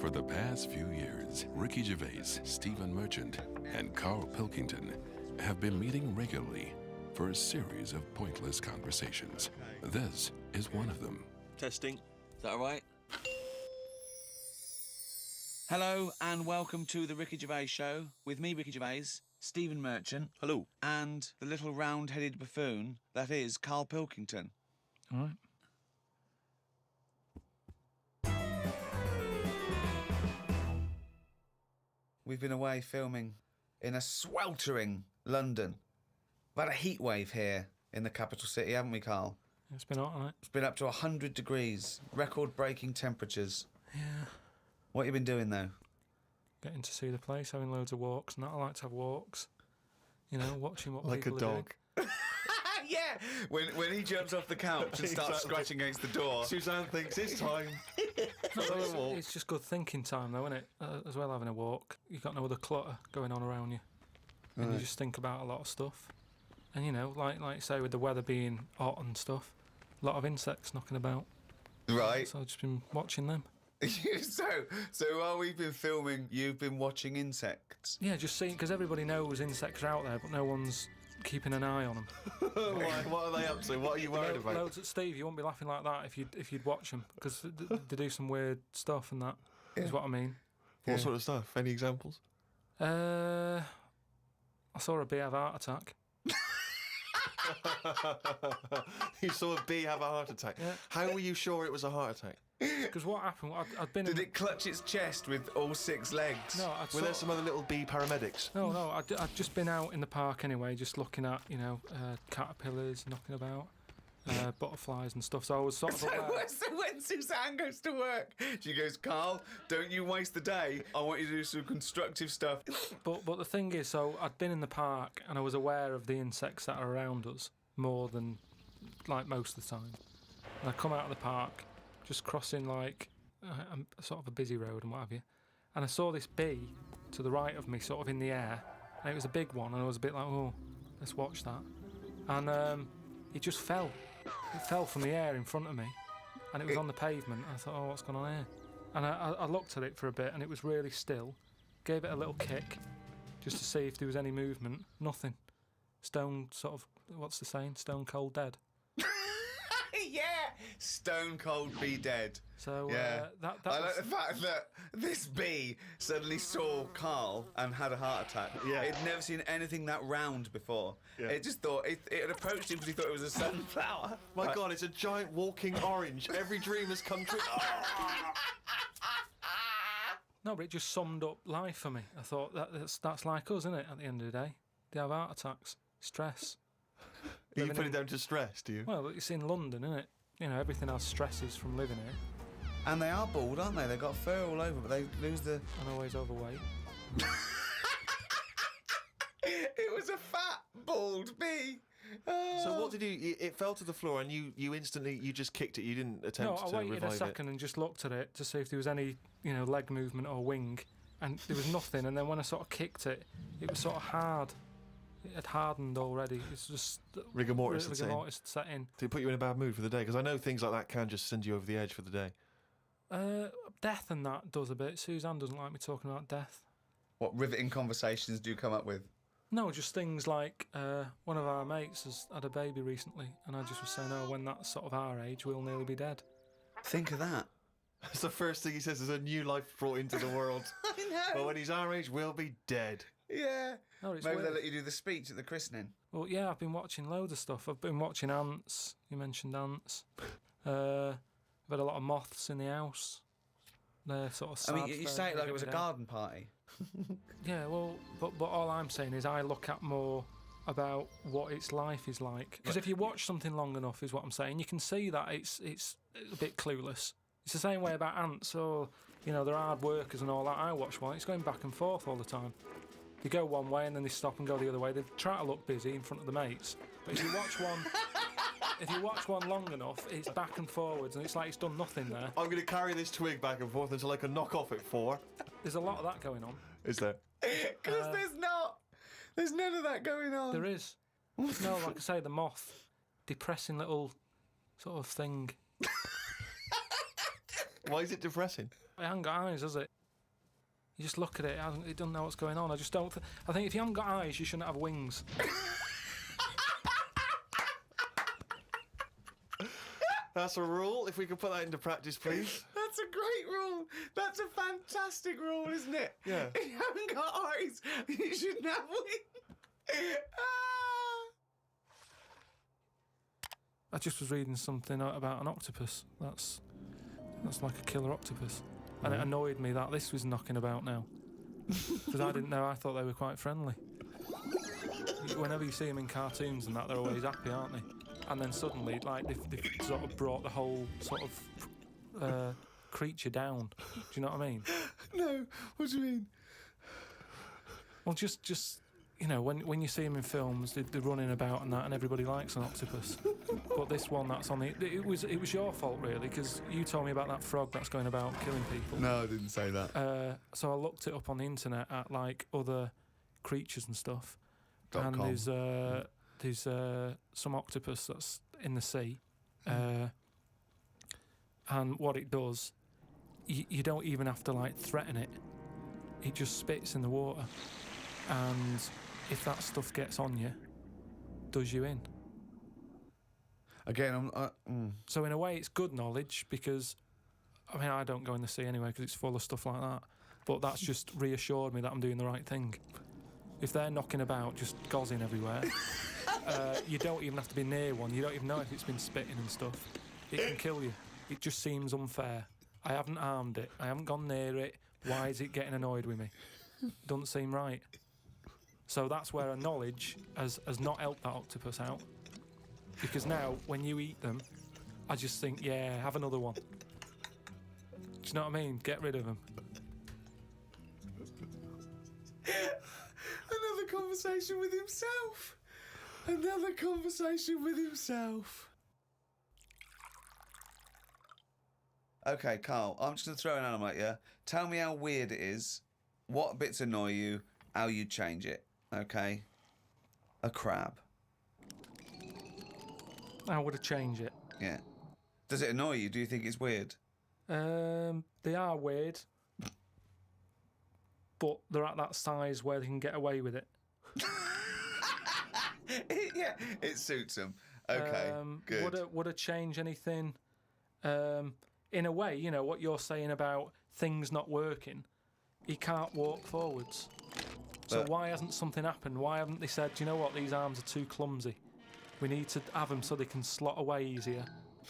For the past few years, Ricky Gervais, Stephen Merchant, and Karl Pilkington have been meeting regularly for a series of pointless conversations. This is one of them. Testing. Is that all right? Hello and welcome to the Ricky Gervais Show with me, Ricky Gervais, Stephen Merchant. Hello. And the little round-headed buffoon that is Karl Pilkington. All right. We've been away filming in a sweltering London. We've had a heat wave here in the capital city, haven't we, Karl? It's been hot, hasn't it? It's been up to 100 degrees, record-breaking temperatures. Yeah. What have you been doing, though? Getting to see the place, having loads of walks, and that. I like to have walks. You know, watching what like people a dog. are doing. Yeah! When he jumps off the couch and starts Exactly. scratching against the door. Suzanne thinks it's time. It's just good thinking time, though, isn't it? As well, having a walk. You've got no other clutter going on around you. And you just think about a lot of stuff. And, you know, like you say, with the weather being hot and stuff, a lot of insects knocking about. Right. So I've just been watching them. So while we've been filming, you've been watching insects? Yeah, just seeing, because everybody knows insects are out there, but no one's keeping an eye on them. What are they up to? What are you worried about? Loads at Steve, you won't be laughing like that if you'd watch them, because they do some weird stuff and that is what I mean. What sort of stuff? Any examples? I saw a bee have a heart attack. You saw a bee have a heart attack. Yeah. How were you sure it was a heart attack? Because what happened, I'd been Did in... it clutch its chest with all 6 legs? No, Were there some other little bee paramedics? No, I'd just been out in the park anyway, just looking at, you know, caterpillars knocking about, butterflies and stuff, so I was sort of aware. So when Suzanne goes to work, she goes, Karl, don't you waste the day. I want you to do some constructive stuff. But the thing is, so I'd been in the park and I was aware of the insects that are around us more than, like, most of the time. And I come out of the park, just crossing, like, a sort of a busy road and what have you, and I saw this bee to the right of me, sort of in the air, and it was a big one, and I was a bit like, oh, let's watch that. And it just fell. It fell from the air in front of me, and it was on the pavement, and I thought, oh, what's going on here? And I looked at it for a bit, and it was really still, gave it a little kick, just to see if there was any movement. Nothing. Stone, sort of, what's the saying? Stone cold dead. Yeah, stone cold bee dead. So Yeah, that I like was, the fact that this bee suddenly saw Karl and had a heart attack. Yeah. It'd never seen anything that round before. Yeah. It just thought it had approached him because he thought it was a sunflower. My God, it's a giant walking orange. Every dream has come true. no, but it just summed up life for me. I thought that's like us, isn't it? At the end of the day, they have heart attacks, stress. You Living put it in- down to stress, do you? Well, it's in London, isn't it? You know, everything else stresses from living here. And they are bald, aren't they? They've got fur all over, but they lose the... And always overweight. It was a fat, bald bee. So what did you... It fell to the floor and you instantly... You just kicked it. You didn't No, attempt I to waited revive a second it. and just looked at it to see if there was any, you know, leg movement or wing, and there was nothing. And then when I sort of kicked it, it was sort of hard. It had hardened already. It's just Rigor mortis had set in. rigor mortis had set in. Did it put you in a bad mood for the day? Because I know things like that can just send you over the edge for the day. Death and that does a bit. Suzanne doesn't like me talking about death. What riveting conversations do you come up with? No, just things like one of our mates has had a baby recently, and I just was saying, oh, when that's sort of our age, we'll nearly be dead. Think of that. That's the first thing he says, is a new life brought into the world. I know. But when he's our age, we'll be dead. Yeah. No, it's Maybe weird. they'll let you do the speech at the christening. Well, yeah, I've been watching loads of stuff. I've been watching ants. You mentioned ants. I've had a lot of moths in the house. They're sort of sad. I mean, you say it like it was a They're- garden party. Yeah, well, but all I'm saying is I look at more about what its life is like. Because if you watch something long enough, is what I'm saying, you can see that it's a bit clueless. It's the same way about ants, or, you know, they're hard workers and all that. I watch one, it's going back and forth all the time. They go one way and then they stop and go the other way. They try to look busy in front of the mates. But if you watch one long enough, it's back and forwards, and it's like it's done nothing there. I'm going to carry this twig back and forth until I can knock off at 4. There's a lot of that going on. Is there? Because there's not. There's none of that going on. There is. No, like I say, the moth, depressing little sort of thing. Why is it depressing? It hasn't got eyes, has it? You just look at it, it doesn't know what's going on. I just don't. I think if you haven't got eyes, you shouldn't have wings. That's a rule. If we could put that into practice, please. That's a great rule. That's a fantastic rule, isn't it? Yeah. If you haven't got eyes, you shouldn't have wings. I just was reading something about an octopus. That's like a killer octopus. And it annoyed me that this was knocking about now. Because I didn't know, I thought they were quite friendly. Whenever you see them in cartoons and that, they're always happy, aren't they? And then suddenly, like, they've sort of brought the whole sort of creature down. Do you know what I mean? No, what do you mean? Well, just you know, when you see them in films, they're running about and that, and everybody likes an octopus. But this one that's on it was your fault, really, because you told me about that frog that's going about killing people. No, I didn't say that. So I looked it up on the internet at, like, other creatures and stuff. .com. And there's some octopus that's in the sea. And what it does, you don't even have to, like, threaten it. It just spits in the water. And if that stuff gets on you, does you in. Again, So in a way, it's good knowledge because, I mean, I don't go in the sea anyway because it's full of stuff like that. But that's just reassured me that I'm doing the right thing. If they're knocking about, just gozzing everywhere, you don't even have to be near one. You don't even know if it's been spitting and stuff. It can kill you. It just seems unfair. I haven't harmed it. I haven't gone near it. Why is it getting annoyed with me? Doesn't seem right. So that's where a knowledge has not helped that octopus out. Because now, when you eat them, I just think, yeah, have another one. Do you know what I mean? Get rid of them. another conversation with himself. Another conversation with himself. Okay, Karl, I'm just going to throw an animal at you. Tell me how weird it is, what bits annoy you, how you change it. Okay? A crab. How would I change it? Yeah. Does it annoy you? Do you think it's weird? They are weird, but they're at that size where they can get away with it. Yeah, it suits them. Okay, good. Would I change anything? In a way, you know, what you're saying about things not working, he can't walk forwards. So why hasn't something happened? Why haven't they said, do you know what, these arms are too clumsy. We need to have them so they can slot away easier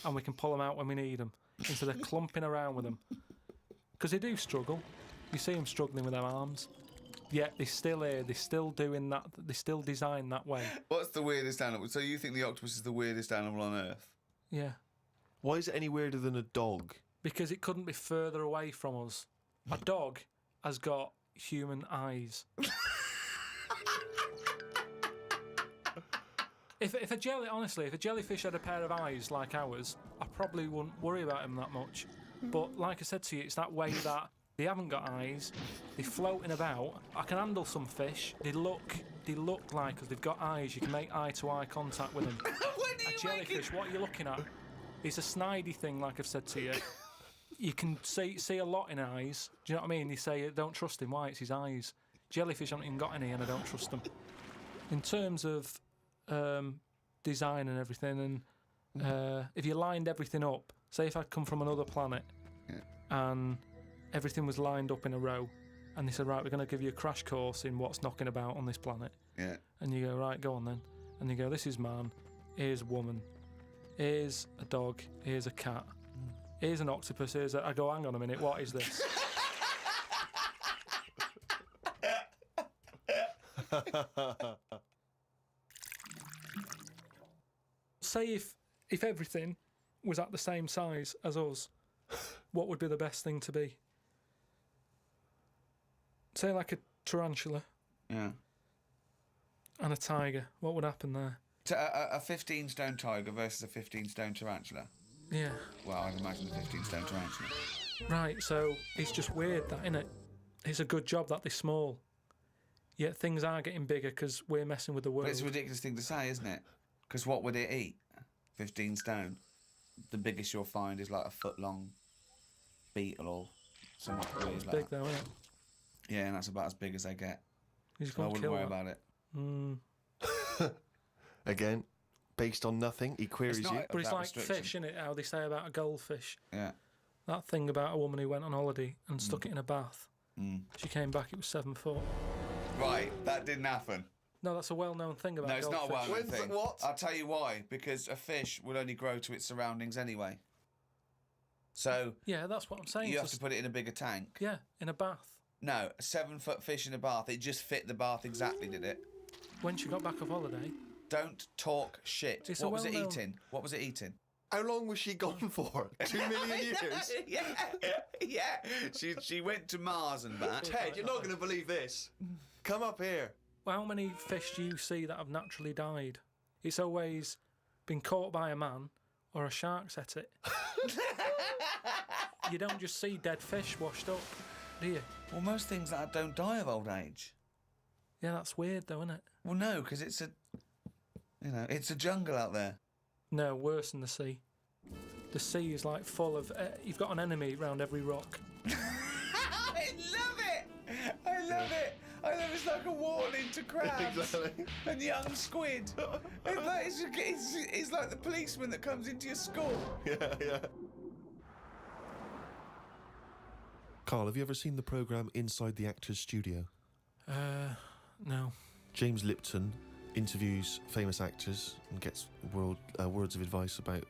and we can pull them out when we need them, instead of clumping around with them. Because they do struggle. You see them struggling with their arms. Yet they're still here, they're still doing that, they're still designed that way. What's the weirdest animal? So you think the octopus is the weirdest animal on Earth? Yeah. Why is it any weirder than a dog? Because it couldn't be further away from us. A dog has got human eyes. If a jellyfish had a pair of eyes like ours, I probably wouldn't worry about him that much. But like I said to you, it's that way that they haven't got eyes, they're floating about. I can handle some fish. They look like, because they've got eyes, you can make eye-to-eye contact with them. A jellyfish, what are you looking at? It's a snidey thing, like I've said to you. You can see a lot in eyes. Do you know what I mean? They say, don't trust him. Why? It's his eyes. Jellyfish haven't even got any, and I don't trust them. In terms of design and everything, and if you lined everything up, say if I'd come from another planet, and everything was lined up in a row, and they said, right, we're going to give you a crash course in what's knocking about on this planet. Yeah. And you go, right, go on then. And you go, this is man, here's woman, here's a dog, here's a cat, here's an octopus, I go, hang on a minute, what is this? Say if everything was at the same size as us, what would be the best thing to be? Say like a tarantula. Yeah. And a tiger. What would happen there? A 15-stone tiger versus a 15-stone tarantula. Yeah. Well, I'd imagine the 15-stone tarantula. Right, so it's just weird that, innit? It's a good job that they're small. Yet things are getting bigger because we're messing with the world. But it's a ridiculous thing to say, isn't it? Because what would it eat? 15 stone. The biggest you'll find is like a foot long. beetle or something weird It's like big that. though, isn't it? Yeah, and that's about as big as they get. He's So I going to wouldn't kill worry that. about it. Again, based on nothing, he queries It's not- you. But it's Without like restriction. fish, isn't it? How they say about a goldfish. Yeah. That thing about a woman who went on holiday and stuck it in a bath. She came back, it was 7 foot. Right, that didn't happen. No, that's a well-known thing about No, it's not a goldfish. well-known When's thing. the- what? I'll tell you why. Because a fish will only grow to its surroundings anyway. So Yeah, that's what I'm saying. you have Just- to put it in a bigger tank. Yeah, in a bath. No, a 7-foot fish in a bath. It just fit the bath exactly, did it? When she got back off holiday, Don't talk shit. It's a What was it well-known- eating? What was it eating? How long was she gone for? 2 million years? yeah. She went to Mars and back. Ted, you're not going to believe this. Come up here. well, how many fish do you see that have naturally died? It's always been caught by a man or a shark's at it. You don't just see dead fish washed up, do you? Well, most things that don't die of old age. Yeah, that's weird though, isn't it? Well, no, because it's a jungle out there. No, worse than the sea. The sea is like full of... you've got an enemy round every rock. I love it. I love it. It's like a warning to crabs Exactly. and young squid. It's like the policeman that comes into your school. Yeah. Karl, have you ever seen the programme Inside the Actors Studio? No. James Lipton interviews famous actors and gets words of advice about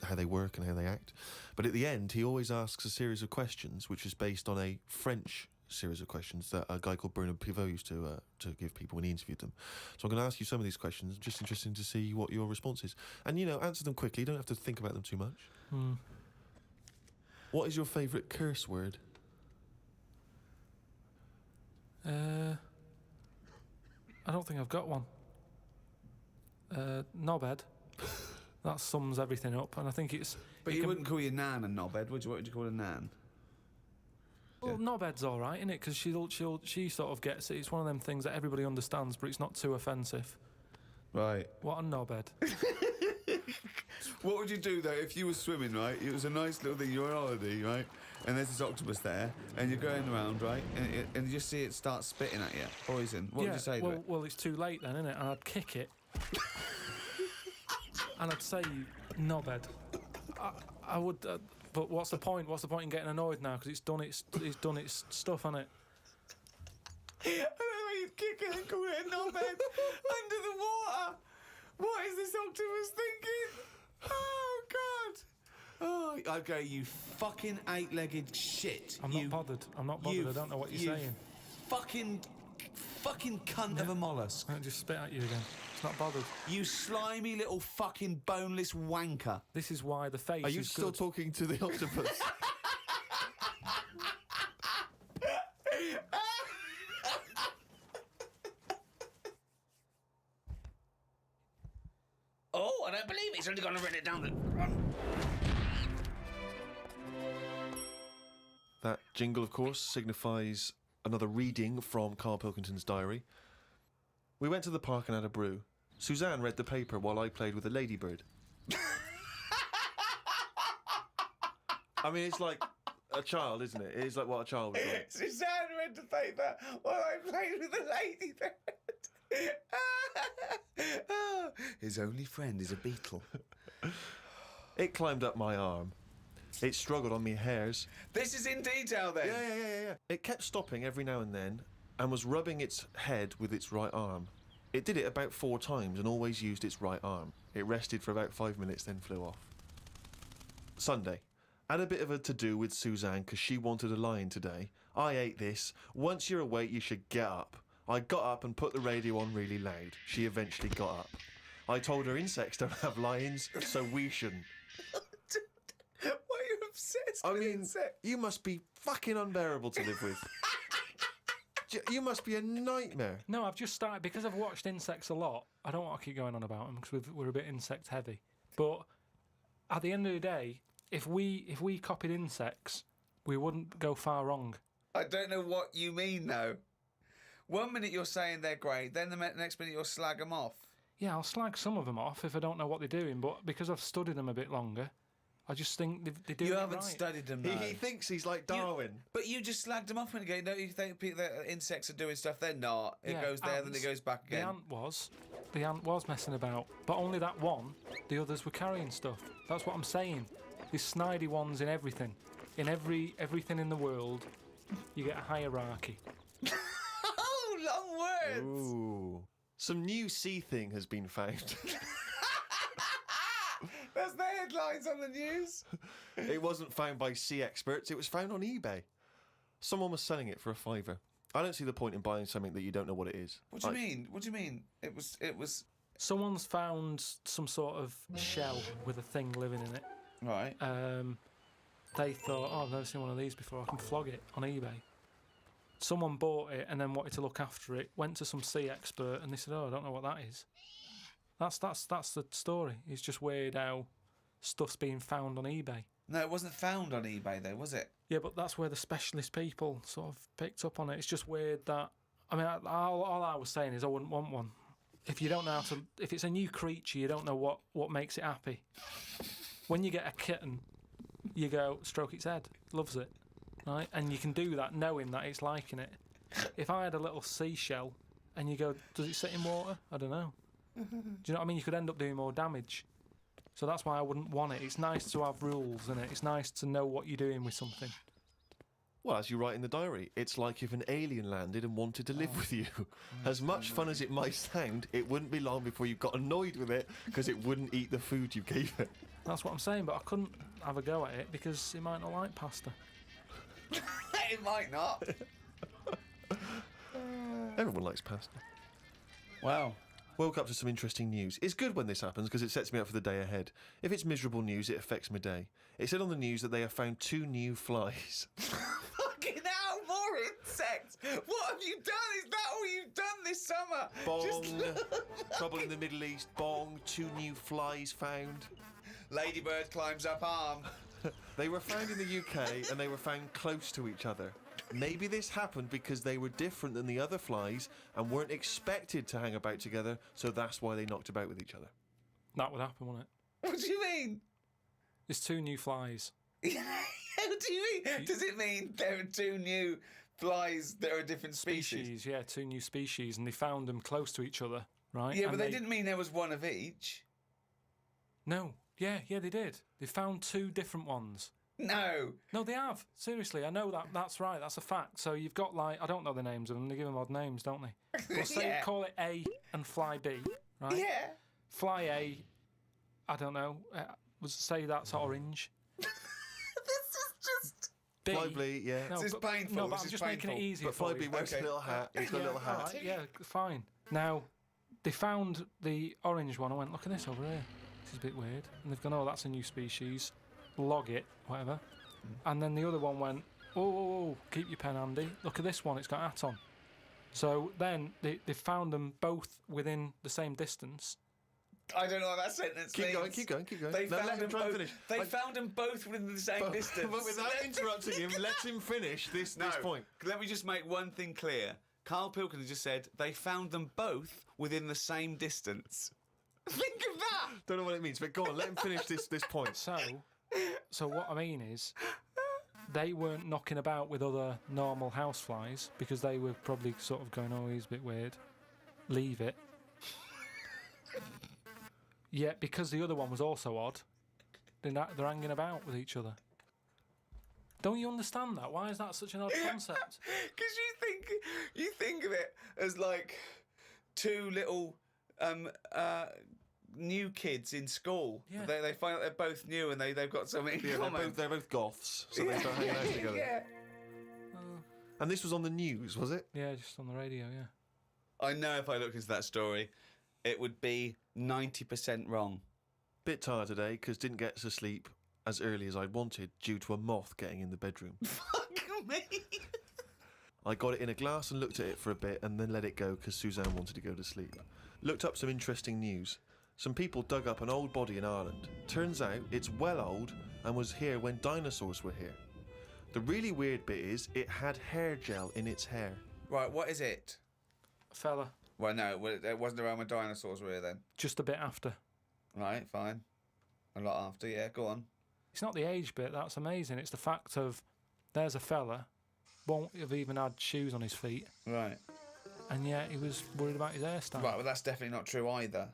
how they work and how they act. But at the end, he always asks a series of questions, which is based on a French series of questions that a guy called Bernard Pivot used to give people when he interviewed them. So I'm going to ask you some of these questions. I'm just interested to see what your response is, and answer them quickly. You don't have to think about them too much. What is your favourite curse word? I don't think I've got one. Knobhead. That sums everything up, and I think it's... But it you can- wouldn't call your nan a knobhead, would you? What would you call a nan? Well, knobhead's all right, isn't it? Because she sort of gets it. It's one of them things that everybody understands, but it's not too offensive. Right. What a knobhead. What would you do though if you were swimming, right? It was a nice little thing. You're on holiday, right? And there's this octopus there, and you're going around, right? And you just see it start spitting at you, poison. What would you say to it? Well, it's too late then, isn't it? And I'd kick it. And I'd say, knobhead. I would, but what's the point? What's the point in getting annoyed now? Because it's done its stuff, hasn't it? I don't know why you'd kick it and call it a knobhead under the water. What is this octopus thinking? Oh, God. Oh, I'd go, you fucking eight-legged shit. I'm not bothered. I don't know what you're saying. Fucking cunt of a mollusk. I'll just spit at you again. It's not bothered. You slimy little fucking boneless wanker. This is why the face Are you is still good. talking to the octopus? Oh, I don't believe it. He's only going to run it down. That jingle, of course, signifies another reading from Karl Pilkington's diary. We went to the park and had a brew. Suzanne read the paper while I played with a ladybird. I mean, it's like a child, isn't it? It's like what a child would do. Suzanne read the paper while I played with the ladybird. Oh, his only friend is a beetle. It climbed up my arm. It struggled on me hairs. This is in detail then. Yeah. It kept stopping every now and then and was rubbing its head with its right arm. It did it about 4 times and always used its right arm. It rested for about 5 minutes, then flew off. Sunday. Had a bit of a to-do with Suzanne because she wanted a lion today. I ate this. Once you're awake, you should get up. I got up and put the radio on really loud. She eventually got up. I told her insects don't have lions, so we shouldn't. Why are you obsessed I with mean, insects? you must be fucking unbearable to live with. You must be a nightmare. No, I've just started because I've watched insects a lot. I don't want to keep going on about them because we're a bit insect heavy. But at the end of the day, if we copied insects, we wouldn't go far wrong. I don't know what you mean though. 1 minute you're saying they're great, then the next minute you'll slag them off. Yeah, I'll slag some of them off if I don't know what they're doing, but because I've studied them a bit longer, I just think they do You it haven't right. studied them, He, though. he thinks he's like Darwin. But you just slagged them off when again. Don't you think people that insects are doing stuff? They're not. It Yeah, goes there, then ants. it goes back The again. ant was messing about, but only that one. The others were carrying stuff. That's what I'm saying. These snidey ones in everything, in everything in the world, you get a hierarchy. Oh, long words. Ooh. Some new sea thing has been found. That's the headlines on the news. It wasn't found by sea experts, it was found on eBay. Someone was selling it for £5. I don't see the point in buying something that you don't know what it is. What do you mean? What do you mean? It was Someone's found some sort of shell with a thing living in it. right. They thought, oh, I've never seen one of these before. I can flog it on eBay. Someone bought it and then wanted to look after it. Went to some sea expert and they said, oh, I don't know what that is. That's the story. It's just weird how stuff's being found on eBay. No, it wasn't found on eBay though, was it? Yeah, but that's where the specialist people sort of picked up on it. It's just weird that. I mean, all I was saying is I wouldn't want one. If you don't know how to, if it's a new creature, you don't know what makes it happy. When you get a kitten, you go stroke its head, loves it, right? And you can do that knowing that it's liking it. If I had a little seashell and you go, does it sit in water? I don't know. Do you know what I mean? You could end up doing more damage. So that's why I wouldn't want it. It's nice to have rules, isn't it? It's nice to know what you're doing with something. Well, as you write in the diary, it's like if an alien landed and wanted to live with you. As much fun as it might sound, it wouldn't be long before you got annoyed with it because it wouldn't eat the food you gave it. That's what I'm saying, but I couldn't have a go at it because it might not like pasta. It might not. Everyone likes pasta. Wow. Woke up to some interesting news. It's good when this happens because it sets me up for the day ahead. If it's miserable news, it affects my day. It said on the news that they have found 2 new flies. Fucking hell, more insects. What have you done? Is that all you've done this summer? Bong. Trouble in the Middle East. Bong. 2 new flies found. Ladybird climbs up arm. They were found in the UK and they were found close to each other. Maybe this happened because they were different than the other flies and weren't expected to hang about together, so that's why they knocked about with each other. That would happen, wouldn't it? What do you mean? There's 2 new flies. What do you mean? Does it mean there are 2 new flies that are a different species? Yeah, 2 new species, and they found them close to each other, right? Yeah, And but they didn't mean there was one of each. No, yeah, they did. They found 2 different ones. No. No, they have. Seriously, I know that. That's right. That's a fact. So you've got I don't know the names of them. They give them odd names, don't they? Well, say Yeah. call it A and fly B, right? Yeah. Fly A, I don't know. Say that's orange. This is just... B. Fly B, yeah. This is painful. No, but This I'm is just making it painful. easier But for Fly B you. wears Okay. a little hat. He's got a little hat. All right, yeah, fine. Now, they found the orange one. I went, look at this over here. This is a bit weird. And they've gone, oh, that's a new species. Log it, whatever. And then the other one went, oh, keep your pen handy. Look at this one, it's got a hat on. So then they found them both within the same distance. I don't know what that sentence Keep means. going. They No, found let him them try and both. finish. They found them both within the same distance. But without interrupting him, let him finish this point. Let me just make one thing clear. Karl Pilkington just said they found them both within the same distance. Think of that! Don't know what it means, but go on, let him finish this point. So what I mean is, they weren't knocking about with other normal houseflies because they were probably sort of going, oh, he's a bit weird. Leave it. Yet, because the other one was also odd, they're hanging about with each other. Don't you understand that? Why is that such an odd concept? Because you think of it as like 2 little new kids in school. Yeah. They find out they're both new and they've got something in Yeah, common. they're both goths, so they start hanging out together. Yeah. And this was on the news, was it? Yeah, just on the radio, yeah. I know if I looked into that story, it would be 90% wrong. Bit tired today because didn't get to sleep as early as I'd wanted due to a moth getting in the bedroom. Fuck me. I got it in a glass and looked at it for a bit and then let it go because Suzanne wanted to go to sleep. Looked up some interesting news. Some people dug up an old body in Ireland. Turns out it's well old and was here when dinosaurs were here. The really weird bit is it had hair gel in its hair. Right, what is it? Fella, Well, no, it wasn't around when dinosaurs were here then. just a bit after. Right, fine. A lot after, yeah, go on. It's not the age bit that's amazing. It's the fact of there's a fella, won't have even had shoes on his feet, Right. and yet he was worried about his hairstyle. Right, well, that's definitely not true either.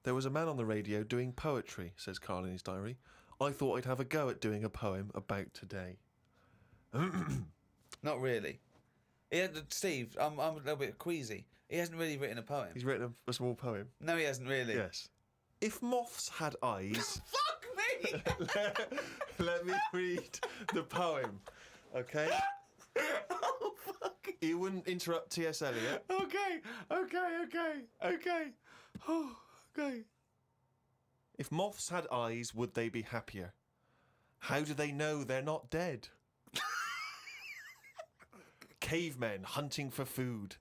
There was a man on the radio doing poetry, says Karl in his diary. I thought I'd have a go at doing a poem about today. Not really. Steve, I'm a little bit queasy. He hasn't really written a poem. He's written a small poem. No, he hasn't really. Yes. If moths had eyes... Fuck me! Let me read the poem, okay? Oh, fuck. You wouldn't interrupt T.S. Eliot. Okay. Oh, okay. If moths had eyes, would they be happier? How do they know they're not dead? Cavemen hunting for food,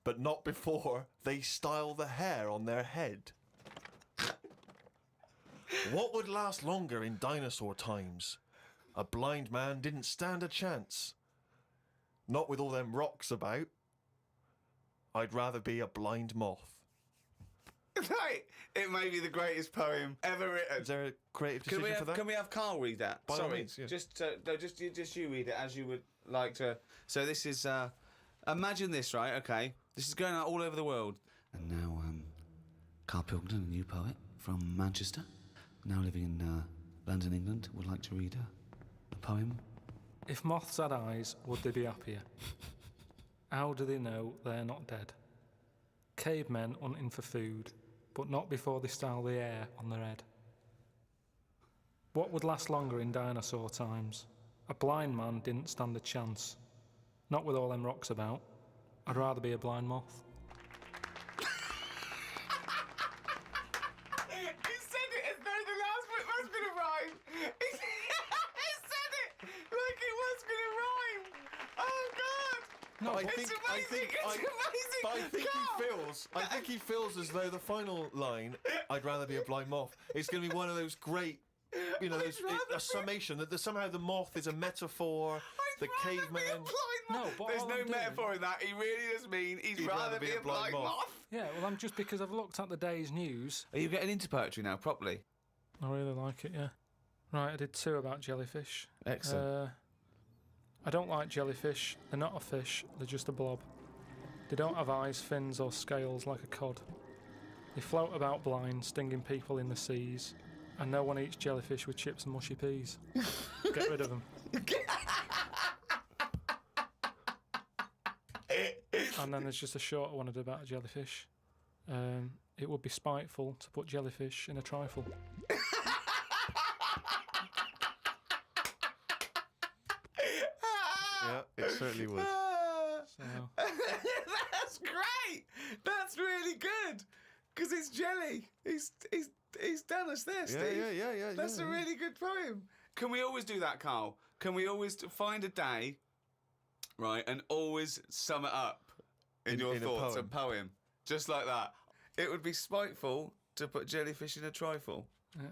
but not before they style the hair on their head. What would last longer in dinosaur times? A blind man didn't stand a chance. Not with all them rocks about. I'd rather be a blind moth. Right. It may be the greatest poem ever written. Is there a creative decision for that? Can we have Karl read that? By all Sorry, means, yeah. just you read it as you would like to. So this is. Imagine this, right? Okay, this is going out all over the world. And now, Karl Pilkington, a new poet from Manchester, now living in London, England, would like to read a poem. If moths had eyes, would they be happier? How do they know they're not dead? Cavemen hunting for food, but not before they style the hair on their head. What would last longer in dinosaur times? A blind man didn't stand a chance. Not with all them rocks about. I'd rather be a blind moth. He said it as though the last bit was going to rhyme. He said it like it was going to rhyme. Oh, God. No, I It's think, amazing. It's amazing. But I think he feels as though the final line, I'd rather be a blind moth, is going to be one of those great, you know, a summation that somehow the moth is a metaphor, the caveman. No, but there's all no I'm doing- metaphor in that. He really does mean he'd rather be a blind moth. Yeah, well, I'm just because I've looked at the day's news. Are you getting into poetry now, properly? I really like it, yeah. Right, I did 2 about jellyfish. Excellent. I don't like jellyfish. They're not a fish, they're just a blob. They don't have eyes, fins or scales like a cod. They float about blind, stinging people in the seas. And no one eats jellyfish with chips and mushy peas. Get rid of them. And then there's just a shorter one I did about a jellyfish. It would be spiteful to put jellyfish in a trifle. Yeah, it certainly would. So, That's great. That's really good. Because it's jelly. He's done us there, Steve. Yeah. That's a really good poem. Can we always do that, Karl? Can we always find a day, right, and always sum it up in your in a thoughts, a poem. poem, just like that? It would be spiteful to put jellyfish in a trifle. yeah.